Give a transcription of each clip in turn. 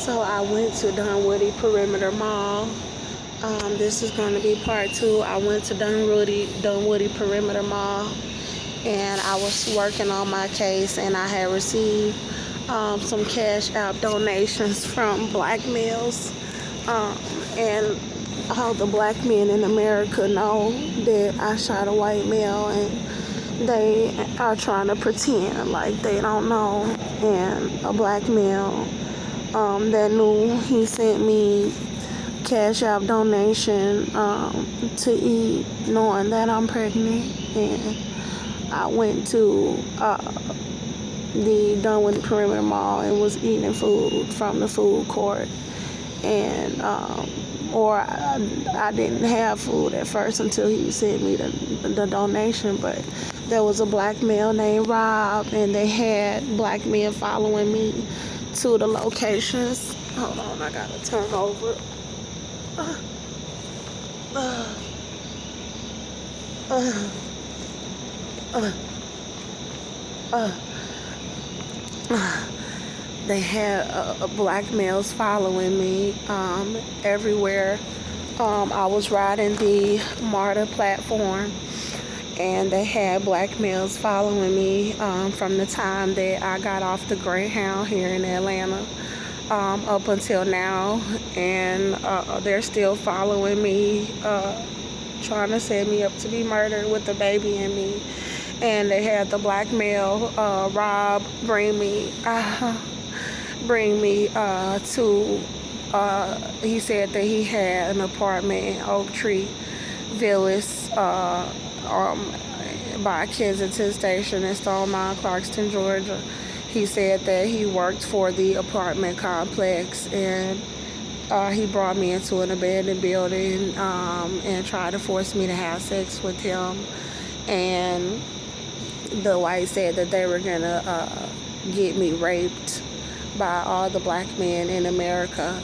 So I went to Dunwoody Perimeter Mall. This is going to be part 2. I went to Dunwoody Perimeter Mall, and I was working on my case, and I had received some cash out donations from black males, and all the black men in America know that I shot a white male, and they are trying to pretend like they don't know. And a black male that knew, he sent me cash out donation to eat, knowing that I'm pregnant. And I went to the Dunwoody Perimeter Mall and was eating food from the food court, and I didn't have food at first until he sent me the donation. But there was a black male named Rob, and they had black men following me to the locations. Hold on, I gotta turn over. They had black males following me everywhere. I was riding the MARTA platform, and they had black males following me from the time that I got off the Greyhound here in Atlanta up until now. And they're still following me, trying to set me up to be murdered with the baby in me. And they had the black male, Rob, bring me to, he said that he had an apartment in Oak Tree Villas by Kensington Station in Stone Mountain, Clarkston, Georgia. He said that he worked for the apartment complex, and he brought me into an abandoned building and tried to force me to have sex with him. And the white said that they were gonna get me raped by all the black men in America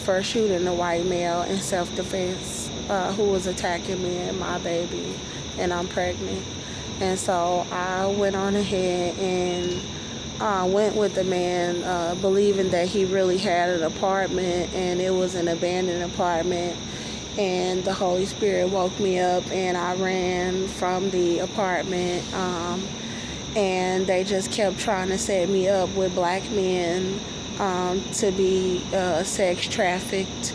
for shooting the white male in self-defense who was attacking me and my baby, and I'm pregnant. And so I went on ahead and went with the man, believing that he really had an apartment, and it was an abandoned apartment. And the Holy Spirit woke me up, and I ran from the apartment, and they just kept trying to set me up with black men to be sex trafficked.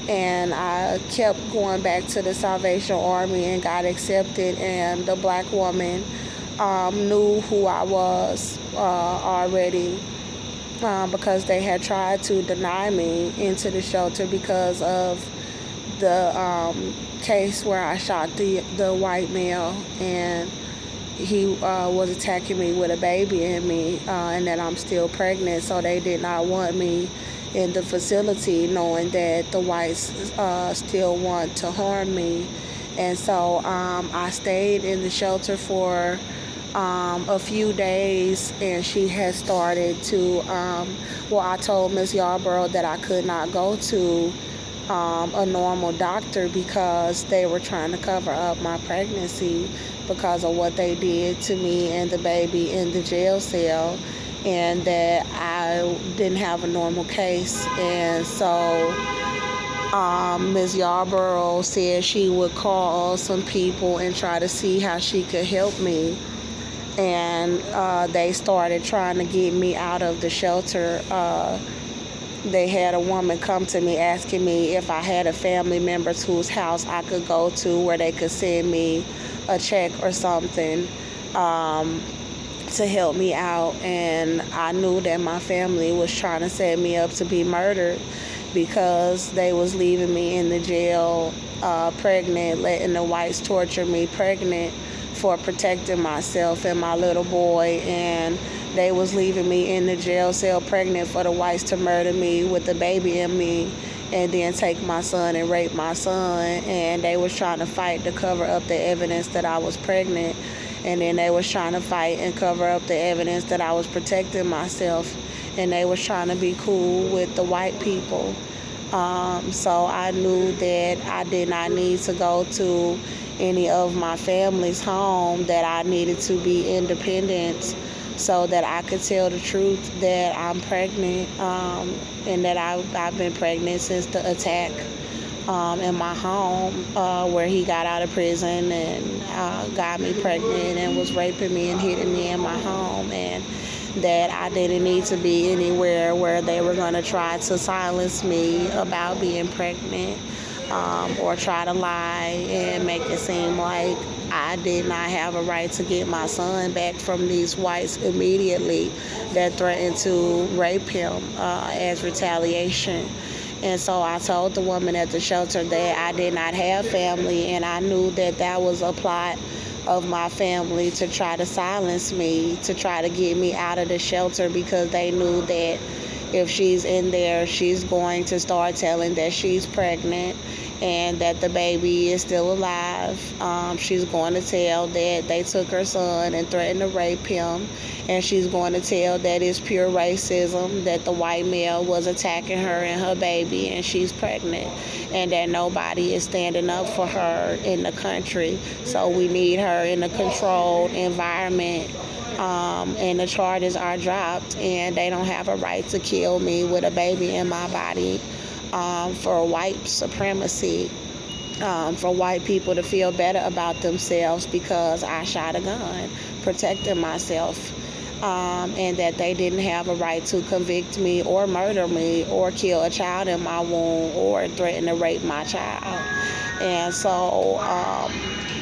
And I kept going back to the Salvation Army and got accepted, and the black woman knew who I was already, because they had tried to deny me into the shelter because of the case where I shot the white male, and he was attacking me with a baby in me, and that I'm still pregnant. So they did not want me in the facility, knowing that the whites still want to harm me. And so I stayed in the shelter for a few days, and she had started to, I told Ms. Yarborough that I could not go to a normal doctor because they were trying to cover up my pregnancy because of what they did to me and the baby in the jail cell, and that I didn't have a normal case. And so Ms. Yarborough said she would call some people and try to see how she could help me. And they started trying to get me out of the shelter. They had a woman come to me asking me if I had a family member whose house I could go to where they could send me a check or something to help me out. And I knew that my family was trying to set me up to be murdered because they was leaving me in the jail pregnant, letting the whites torture me pregnant for protecting myself and my little boy. And they was leaving me in the jail cell pregnant for the whites to murder me with the baby in me, and then take my son and rape my son. And they was trying to fight to cover up the evidence that I was pregnant. And then they was trying to fight and cover up the evidence that I was protecting myself. And they was trying to be cool with the white people. So I knew that I did not need to go to any of my family's home, that I needed to be independent so that I could tell the truth that I'm pregnant, and that I've been pregnant since the attack in my home, where he got out of prison and got me pregnant and was raping me and hitting me in my home, and that I didn't need to be anywhere where they were going to try to silence me about being pregnant, or try to lie and make it seem like I did not have a right to get my son back from these whites immediately that threatened to rape him as retaliation. And so I told the woman at the shelter that I did not have family, and I knew that that was a plot of my family to try to silence me, to try to get me out of the shelter, because they knew that if she's in there, she's going to start telling that she's pregnant and that the baby is still alive. She's going to tell that they took her son and threatened to rape him. And she's going to tell that it's pure racism, that the white male was attacking her and her baby, and she's pregnant, and that nobody is standing up for her in the country. So we need her in a controlled environment, and the charges are dropped, and they don't have a right to kill me with a baby in my body, for white supremacy, for white people to feel better about themselves because I shot a gun protecting myself. And that they didn't have a right to convict me or murder me or kill a child in my womb or threaten to rape my child. And so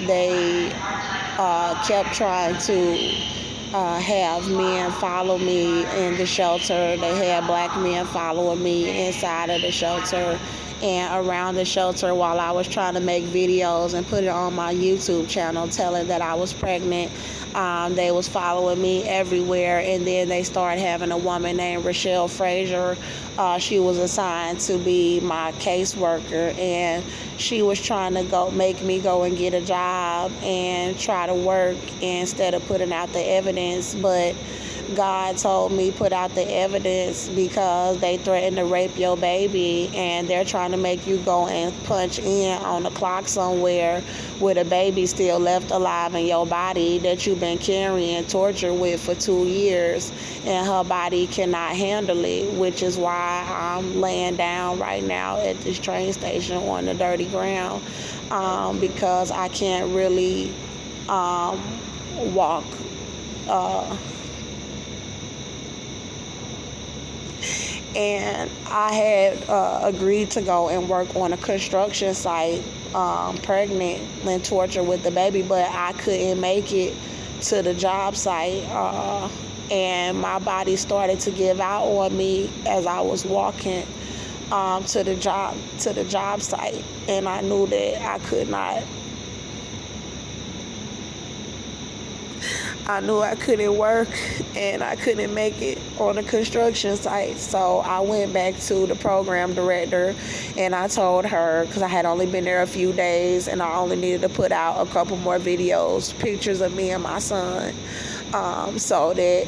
they kept trying to have men follow me in the shelter. They had black men following me inside of the shelter and around the shelter while I was trying to make videos and put it on my YouTube channel telling that I was pregnant. They was following me everywhere, and then they started having a woman named Rochelle Frazier. She was assigned to be my caseworker, and she was trying to make me go and get a job and try to work instead of putting out the evidence. But God told me put out the evidence because they threatened to rape your baby, and they're trying to make you go and punch in on the clock somewhere with a baby still left alive in your body that you've been carrying torture with for 2 years, and her body cannot handle it, which is why I'm laying down right now at this train station on the dirty ground, because I can't really walk. And I had agreed to go and work on a construction site, pregnant and tortured with the baby, but I couldn't make it to the job site, and my body started to give out on me as I was walking to the job site, and I knew that I knew I couldn't work and I couldn't make it on a construction site. So I went back to the program director and I told her, because I had only been there a few days and I only needed to put out a couple more videos, pictures of me and my son, so that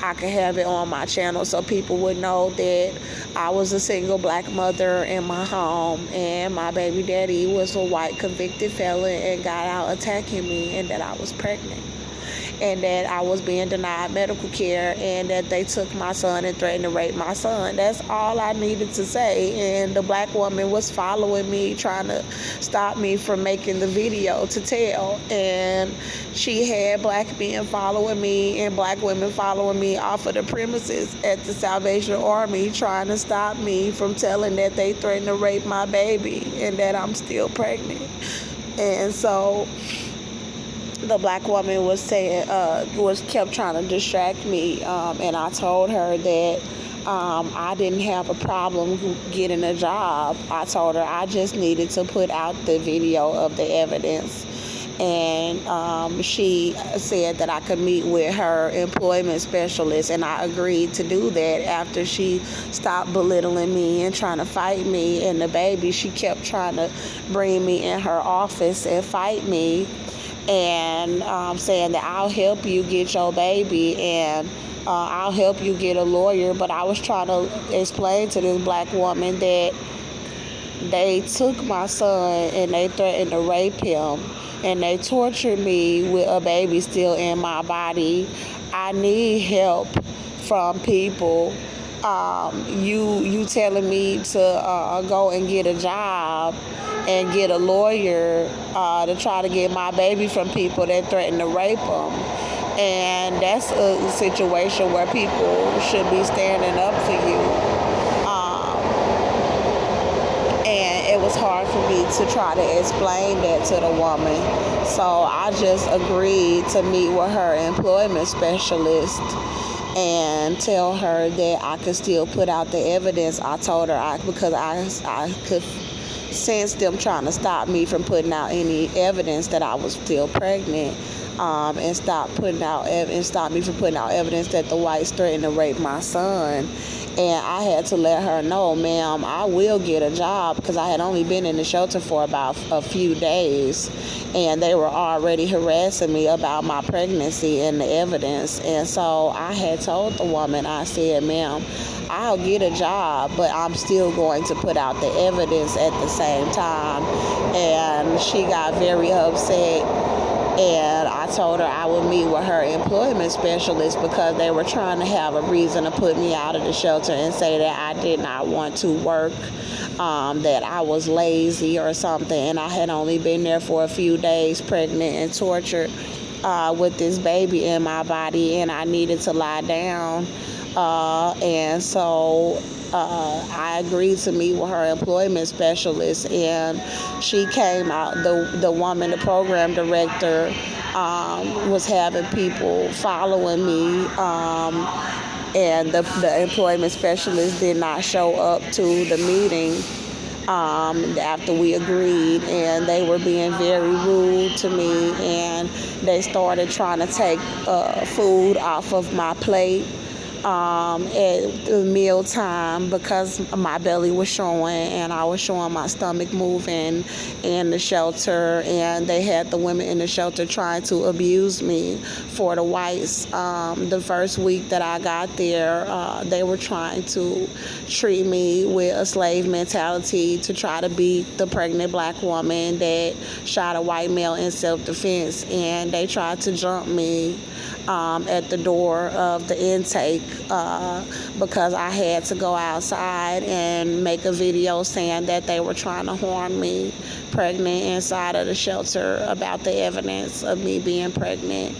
I could have it on my channel so people would know that I was a single black mother in my home and my baby daddy was a white convicted felon and got out attacking me, and that I was pregnant, and that I was being denied medical care, and that they took my son and threatened to rape my son. That's all I needed to say. And the black woman was following me, trying to stop me from making the video to tell. And she had black men following me and black women following me off of the premises at the Salvation Army, trying to stop me from telling that they threatened to rape my baby and that I'm still pregnant. And so the black woman was saying, kept trying to distract me, and I told her that I didn't have a problem getting a job. I told her I just needed to put out the video of the evidence, and she said that I could meet with her employment specialist, and I agreed to do that after she stopped belittling me and trying to fight me and the baby. She kept trying to bring me in her office and fight me, and saying that I'll help you get your baby and I'll help you get a lawyer. But I was trying to explain to this black woman that they took my son and they threatened to rape him and they tortured me with a baby still in my body. I I need help from people. You telling me to go and get a job and get a lawyer to try to get my baby from people that threaten to rape them. And that's a situation where people should be standing up for you. And it was hard for me to try to explain that to the woman. So I just agreed to meet with her employment specialist and tell her that I could still put out the evidence. I told her because I could sense them trying to stop me from putting out any evidence that I was still pregnant, and stop me from putting out evidence that the whites threatened to rape my son. And I had to let her know, ma'am, I will get a job, because I had only been in the shelter for about a few days, and they were already harassing me about my pregnancy and the evidence. And so I had told the woman, I said, ma'am, I'll get a job, but I'm still going to put out the evidence at the same time. And she got very upset. And I told her I would meet with her employment specialist, because they were trying to have a reason to put me out of the shelter and say that I did not want to work, that I was lazy or something. And I had only been there for a few days, pregnant and tortured with this baby in my body, and I needed to lie down. And so I agreed to meet with her employment specialist, and she came out. The woman, the program director, was having people following me, and the employment specialist did not show up to the meeting after we agreed, and they were being very rude to me, and they started trying to take food off of my plate at the meal time, because my belly was showing and I was showing my stomach moving in the shelter, and they had the women in the shelter trying to abuse me for the whites. The first week that I got there, they were trying to treat me with a slave mentality, to try to beat the pregnant black woman that shot a white male in self-defense, and they tried to jump me at the door of the intake, because I had to go outside and make a video saying that they were trying to harm me pregnant inside of the shelter about the evidence of me being pregnant,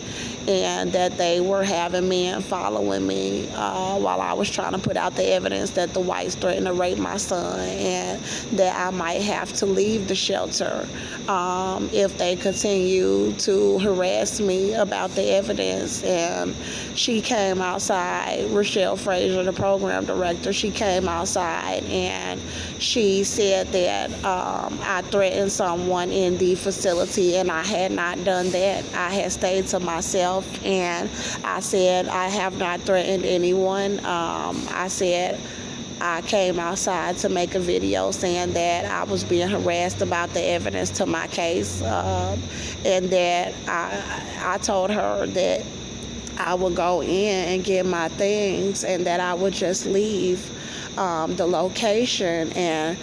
and that they were having men following me while I was trying to put out the evidence that the whites threatened to rape my son, and that I might have to leave the shelter if they continue to harass me about the evidence. And she came outside, Rochelle Frazier, the program director, she came outside and she said that I threatened someone in the facility, and I had not done that. I had stayed to myself, and I said I have not threatened anyone. I said I came outside to make a video saying that I was being harassed about the evidence to my case, and that I told her that I would go in and get my things, and that I would just leave the location. And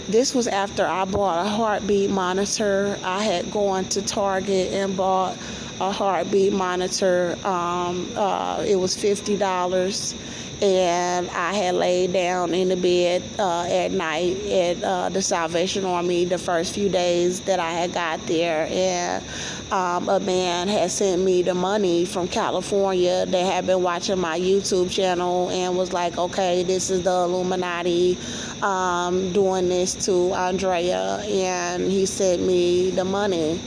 this was after I bought a heartbeat monitor. I had gone to Target and bought a heartbeat monitor. It was $50. And I had laid down in the bed at night at the Salvation Army the first few days that I had got there. And a man had sent me the money from California that had been watching my YouTube channel and was like, okay, this is the Illuminati doing this to Andrea. And he sent me the money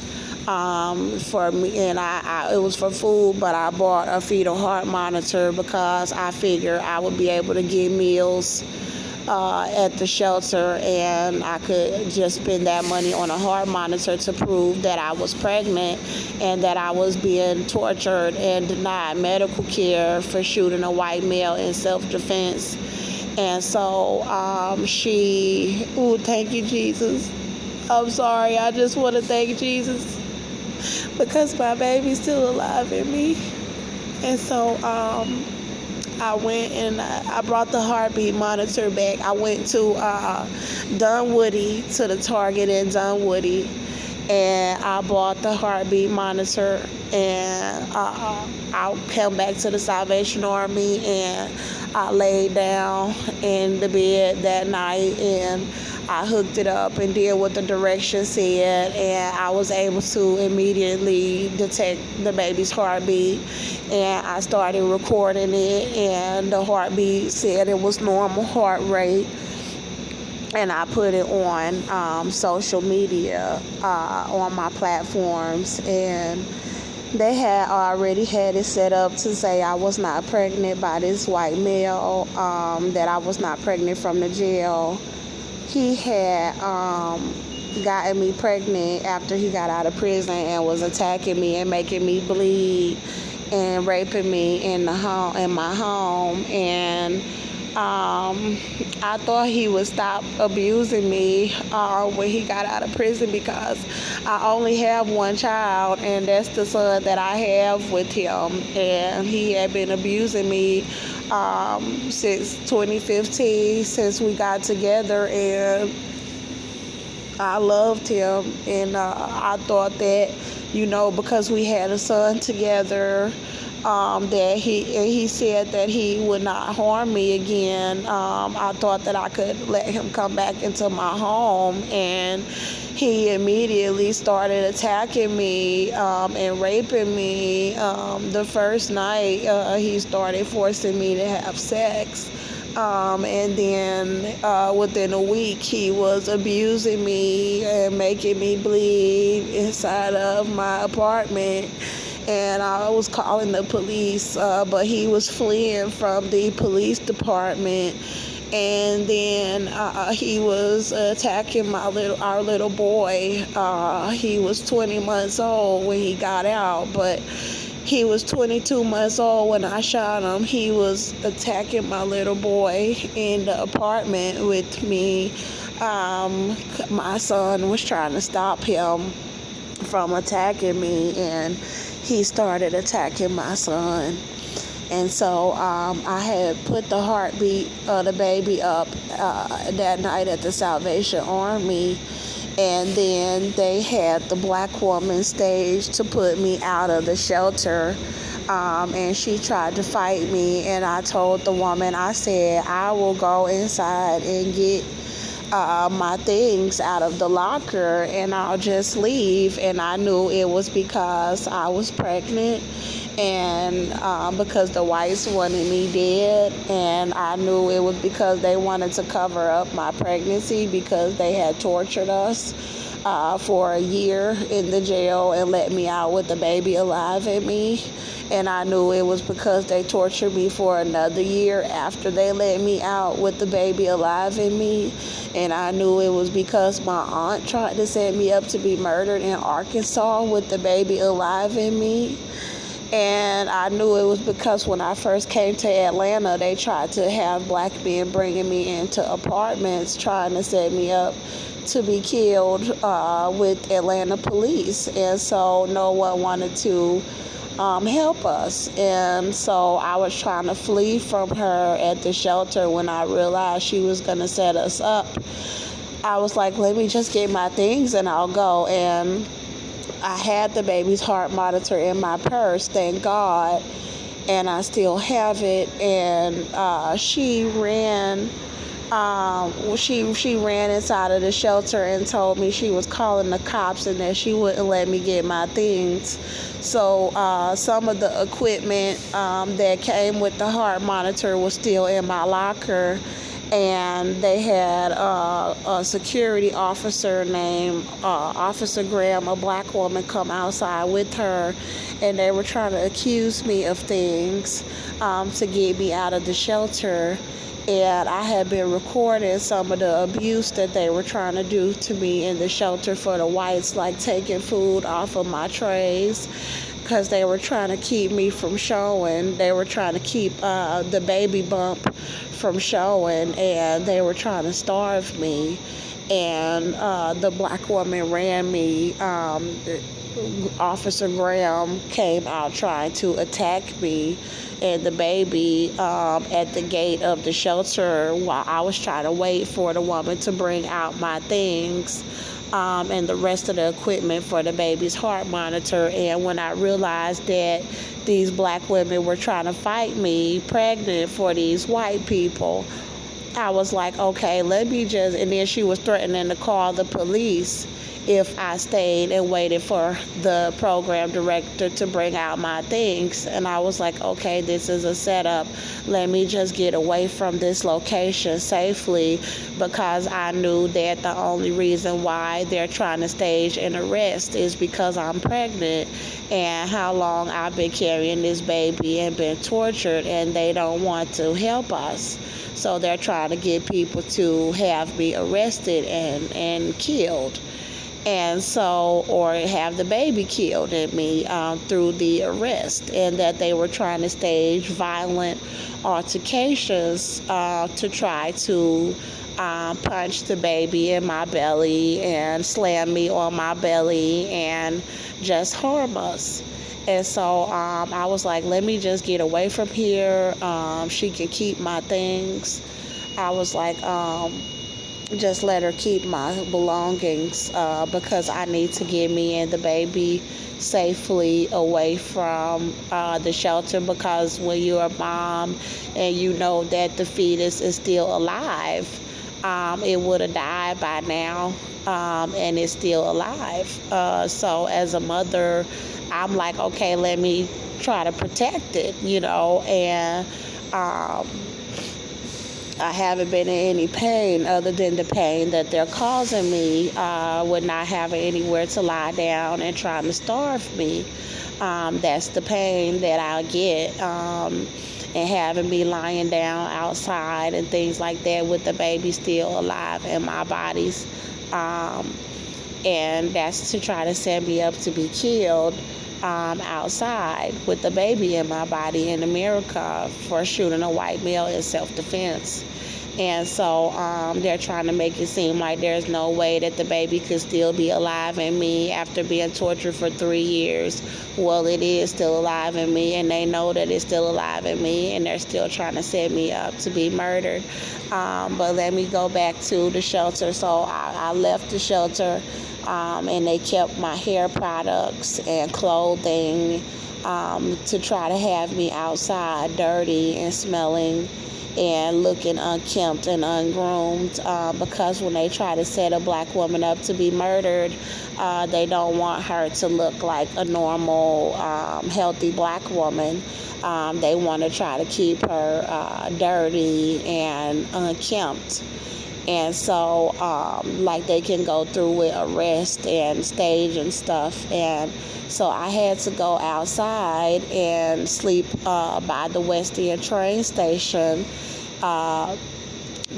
for me, and I it was for food, but I bought a fetal heart monitor because I figured I would be able to get meals at the shelter, and I could just spend that money on a heart monitor to prove that I was pregnant and that I was being tortured and denied medical care for shooting a white male in self-defense. And so thank you, Jesus. I'm sorry, I just want to thank Jesus, because my baby's still alive in me. And so I went and I brought the heartbeat monitor back. I went to Dunwoody, to the Target in Dunwoody, and I bought the heartbeat monitor, and I came back to the Salvation Army, and I laid down in the bed that night, and I hooked it up and did what the directions said, and I was able to immediately detect the baby's heartbeat, and I started recording it, and the heartbeat said it was normal heart rate, and I put it on social media, on my platforms, and they had already had it set up to say I was not pregnant by this white male, that I was not pregnant from the jail. He had gotten me pregnant after he got out of prison and was attacking me and making me bleed and raping me in my home, and I thought he would stop abusing me when he got out of prison, because I only have one child, and that's the son that I have with him, and he had been abusing me since 2015, since we got together, and I loved him, and I thought that, because we had a son together, that he said that he would not harm me again. I thought that I could let him come back into my home, and he immediately started attacking me and raping me. The first night, he started forcing me to have sex. And then within a week, he was abusing me and making me bleed inside of my apartment. And I was calling the police, but he was fleeing from the police department. And then he was attacking our little boy. He was 20 months old when he got out, but he was 22 months old when I shot him. He was attacking my little boy in the apartment with me. My son was trying to stop him from attacking me, and he started attacking my son. And so I had put the heartbeat of the baby up that night at the Salvation Army, and then they had the black woman staged to put me out of the shelter, and she tried to fight me, and I told the woman, I said, I will go inside and get my things out of the locker, and I'll just leave. And I knew it was because I was pregnant, and because the whites wanted me dead, and I knew it was because they wanted to cover up my pregnancy, because they had tortured us for a year in the jail and let me out with the baby alive in me. And I knew it was because they tortured me for another year after they let me out with the baby alive in me. And I knew it was because my aunt tried to set me up to be murdered in Arkansas with the baby alive in me. And I knew it was because when I first came to Atlanta, they tried to have black men bringing me into apartments, trying to set me up to be killed with Atlanta police. And so no one wanted to help us. And so I was trying to flee from her at the shelter when I realized she was going to set us up. I was like, let me just get my things and I'll go. And I had the baby's heart monitor in my purse, thank God, and I still have it. And she ran inside of the shelter and told me she was calling the cops and that she wouldn't let me get my things. So some of the equipment that came with the heart monitor was still in my locker, and they had a security officer named Officer Graham, a black woman, come outside with her, and they were trying to accuse me of things to get me out of the shelter. And I had been recording some of the abuse that they were trying to do to me in the shelter for the whites, like taking food off of my trays, because they were trying to keep me from showing. They were trying to keep the baby bump from showing, and they were trying to starve me. And the black woman ran me. Officer Graham came out trying to attack me and the baby at the gate of the shelter while I was trying to wait for the woman to bring out my things. and the rest of the equipment for the baby's heart monitor. And when I realized that these black women were trying to fight me pregnant for these white people, I was like, okay, let me just, and then she was threatening to call the police if I stayed and waited for the program director to bring out my things. And I was like, okay, this is a setup. Let me just get away from this location safely, because I knew that the only reason why they're trying to stage an arrest is because I'm pregnant and how long I've been carrying this baby and been tortured, and they don't want to help us. So they're trying to get people to have me arrested and killed. And so, or have the baby killed in me through the arrest, and that they were trying to stage violent altercations to try to punch the baby in my belly and slam me on my belly and just harm us. And so I was like, let me just get away from here. She can keep my things. I was like, just let her keep my belongings because I need to get me and the baby safely away from the shelter, because when you're a mom and you know that the fetus is still alive, it would have died by now, and it's still alive. So as a mother, I'm like, okay, let me try to protect it, and I haven't been in any pain other than the pain that they're causing me with not having anywhere to lie down and trying to starve me. That's the pain that I get, and having me lying down outside and things like that with the baby still alive in my bodies. And that's to try to set me up to be killed outside with the baby in my body in America for shooting a white male in self-defense. And so they're trying to make it seem like there's no way that the baby could still be alive in me after being tortured for 3 years. Well, it is still alive in me, and they know that it's still alive in me, and they're still trying to set me up to be murdered. But let me go back to the shelter. So I left the shelter, and they kept my hair products and clothing to try to have me outside dirty and smelling and looking unkempt and ungroomed, because when they try to set a black woman up to be murdered, they don't want her to look like a normal, healthy black woman. They want to try to keep her dirty and unkempt. And so, like, they can go through with arrest and stage and stuff. And so I had to go outside and sleep by the West End train station. I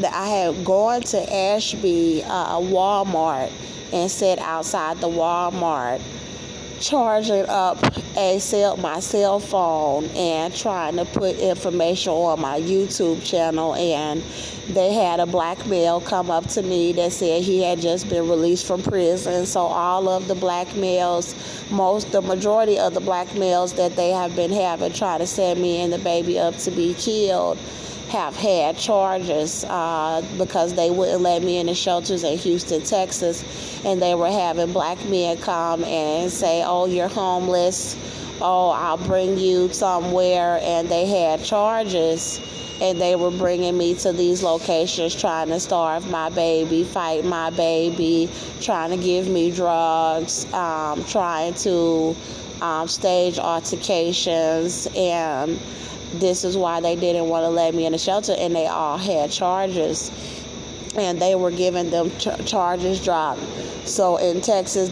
had gone to Ashby Walmart and sat outside the Walmart charging up my cell phone and trying to put information on my YouTube channel, and they had a black male come up to me that said he had just been released from prison. So all of the black males, the majority of the black males that they have been having try to set me and the baby up to be killed have had charges because they wouldn't let me in the shelters in Houston, Texas, and they were having black men come and say, oh, you're homeless, oh, I'll bring you somewhere, and they had charges, and they were bringing me to these locations trying to starve my baby, fight my baby, trying to give me drugs, trying to stage altercations, and this is why they didn't want to let me in the shelter, and they all had charges, and they were giving them charges dropped. So in Texas,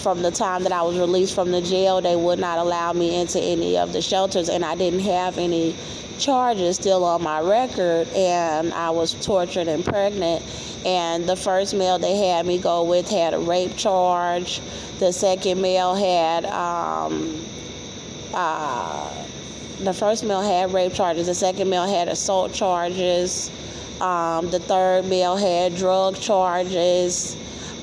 from the time that I was released from the jail, they would not allow me into any of the shelters, and I didn't have any charges still on my record, and I was tortured and pregnant. And the first male they had me go with had a rape charge. The second male had the first male had rape charges. The second male had assault charges. The third male had drug charges.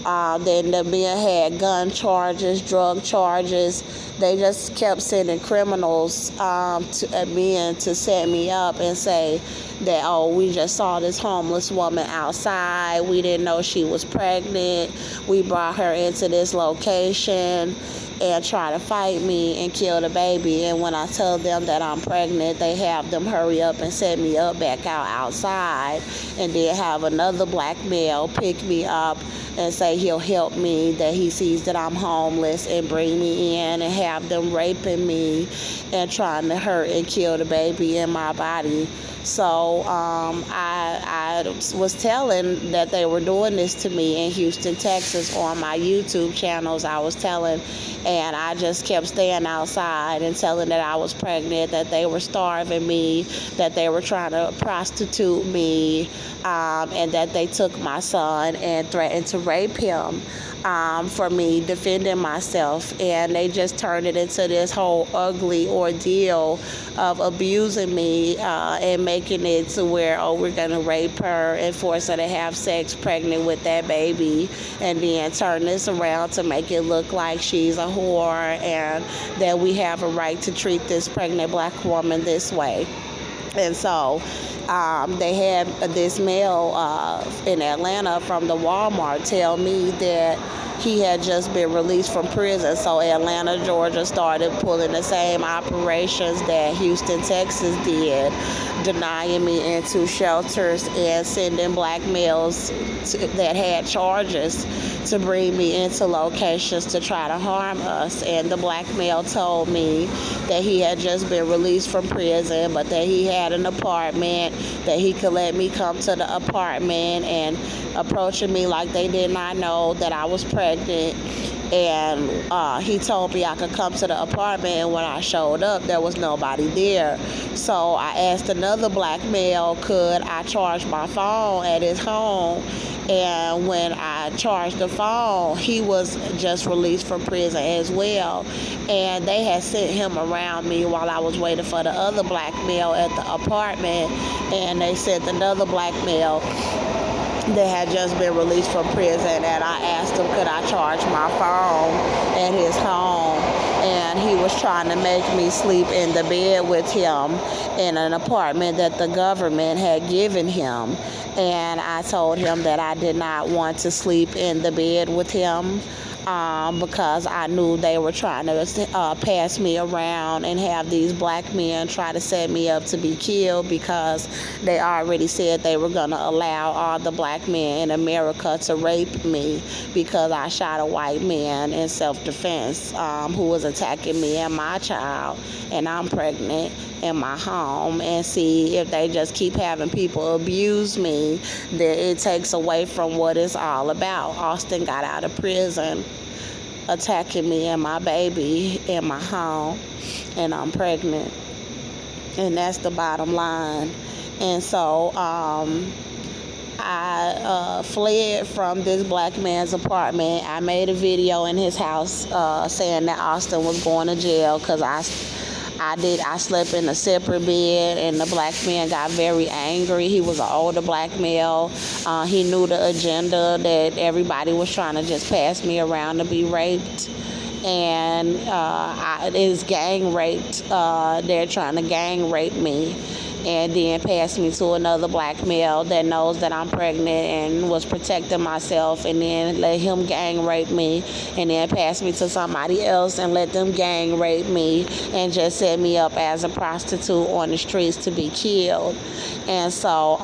Then the men had gun charges, drug charges. They just kept sending criminals men to set me up and say that, oh, we just saw this homeless woman outside. We didn't know she was pregnant. We brought her into this location and try to fight me and kill the baby. And when I tell them that I'm pregnant, they have them hurry up and set me up back outside, and then have another black male pick me up and say he'll help me, that he sees that I'm homeless, and bring me in, and have them raping me and trying to hurt and kill the baby in my body. So I was telling that they were doing this to me in Houston, Texas on my YouTube channels. I was telling, and I just kept staying outside and telling that I was pregnant, that they were starving me, that they were trying to prostitute me, and that they took my son and threatened to rape him for me defending myself. And they just turned it into this whole ugly ordeal of abusing me and making it to where, oh, we're going to rape her and force her to have sex pregnant with that baby, and then turn this around to make it look like she's a whore and that we have a right to treat this pregnant black woman this way. And so they had this male in Atlanta from the Walmart tell me that he had just been released from prison. So Atlanta, Georgia started pulling the same operations that Houston, Texas did, denying me into shelters and sending black males that had charges to bring me into locations to try to harm us. And the black male told me that he had just been released from prison, but that he had an apartment, that he could let me come to the apartment, and approaching me like they did not know that I was pregnant. And he told me I could come to the apartment, and when I showed up, there was nobody there. So I asked another black male, could I charge my phone at his home? And when I charged the phone, he was just released from prison as well. And they had sent him around me while I was waiting for the other black male at the apartment. And they sent another black male that had just been released from prison, and I asked him, could I charge my phone at his home? And he was trying to make me sleep in the bed with him in an apartment that the government had given him. And I told him that I did not want to sleep in the bed with him because I knew they were trying to pass me around and have these black men try to set me up to be killed, because they already said they were going to allow all the black men in America to rape me because I shot a white man in self-defense who was attacking me and my child, and I'm pregnant in my home. And see, if they just keep having people abuse me, then it takes away from what it's all about. Austin got out of prison attacking me and my baby in my home, and I'm pregnant, and that's the bottom line. And so I fled from this black man's apartment. I made a video in his house saying that Austin was going to jail because I slept in a separate bed, and the black man got very angry. He was an older black male. He knew the agenda that everybody was trying to just pass me around to be raped. And it's gang raped. They're trying to gang rape me, and then pass me to another black male that knows that I'm pregnant and was protecting myself, and then let him gang rape me, and then pass me to somebody else and let them gang rape me, and just set me up as a prostitute on the streets to be killed. And so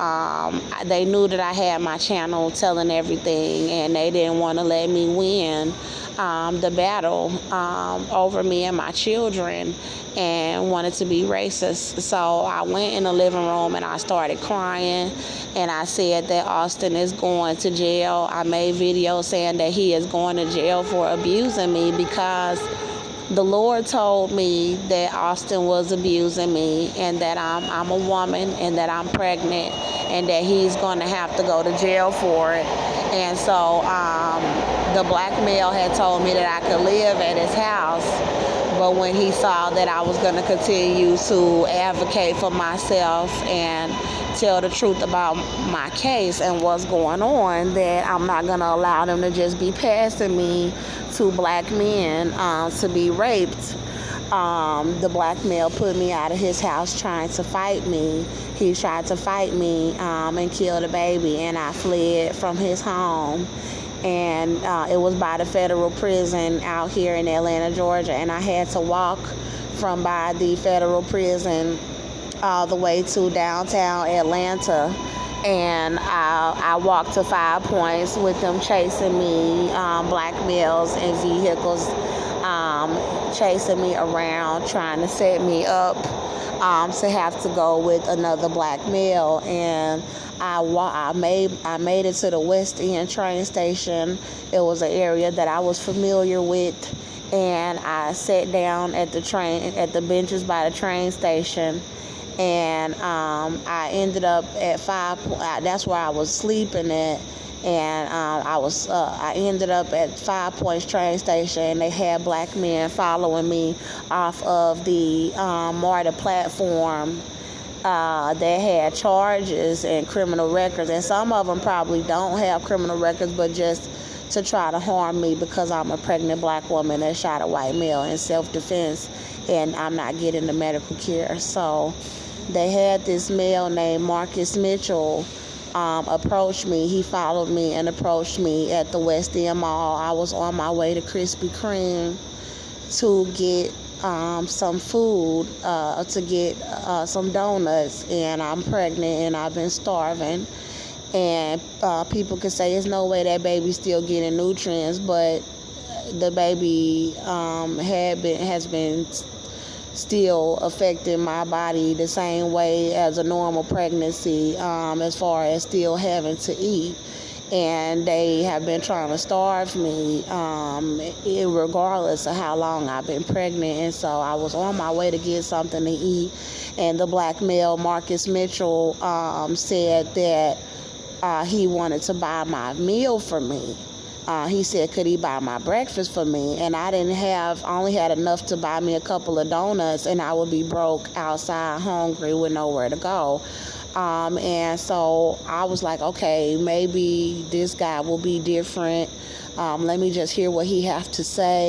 they knew that I had my channel telling everything, and they didn't want to let me win the battle over me and my children, and wanted to be racist. So I went in the living room and I started crying, and I said that Austin is going to jail. I made videos saying that he is going to jail for abusing me, because the Lord told me that Austin was abusing me, and that I'm a woman, and that I'm pregnant, and that he's going to have to go to jail for it. And so the black male had told me that I could live at his house, but when he saw that I was going to continue to advocate for myself and tell the truth about my case and what's going on, that I'm not going to allow them to just be passing me to black men to be raped. The black male put me out of his house trying to fight me. He tried to fight me and kill the baby, and I fled from his home. And it was by the federal prison out here in Atlanta, Georgia, and I had to walk from by the federal prison all the way to downtown Atlanta. And I walked to 5 Points with them chasing me, black males in vehicles, chasing me around, trying to set me up to have to go with another black male. And I made it to the West End train station. It was an area that I was familiar with, and I sat down at the benches by the train station. And I ended up at that's where I was sleeping at. And I ended up at 5 Points train station, and they had black men following me off of the MARTA platform. They had charges and criminal records, and some of them probably don't have criminal records, but just to try to harm me because I'm a pregnant black woman that shot a white male in self-defense, and I'm not getting the medical care. So they had this male named Marcus Mitchell approached me. He followed me and approached me at the West End Mall. I was on my way to Krispy Kreme to get some food, to get some donuts, and I'm pregnant and I've been starving. And people can say there's no way that baby's still getting nutrients, but the baby has been still affecting my body the same way as a normal pregnancy, as far as still having to eat. And they have been trying to starve me, regardless of how long I've been pregnant. And so I was on my way to get something to eat, and the black male, Marcus Mitchell, said that he wanted to buy my meal for me. He said, could he buy my breakfast for me? And I only had enough to buy me a couple of donuts, and I would be broke outside, hungry, with nowhere to go. And so I was like, okay, maybe this guy will be different. Let me just hear what he has to say.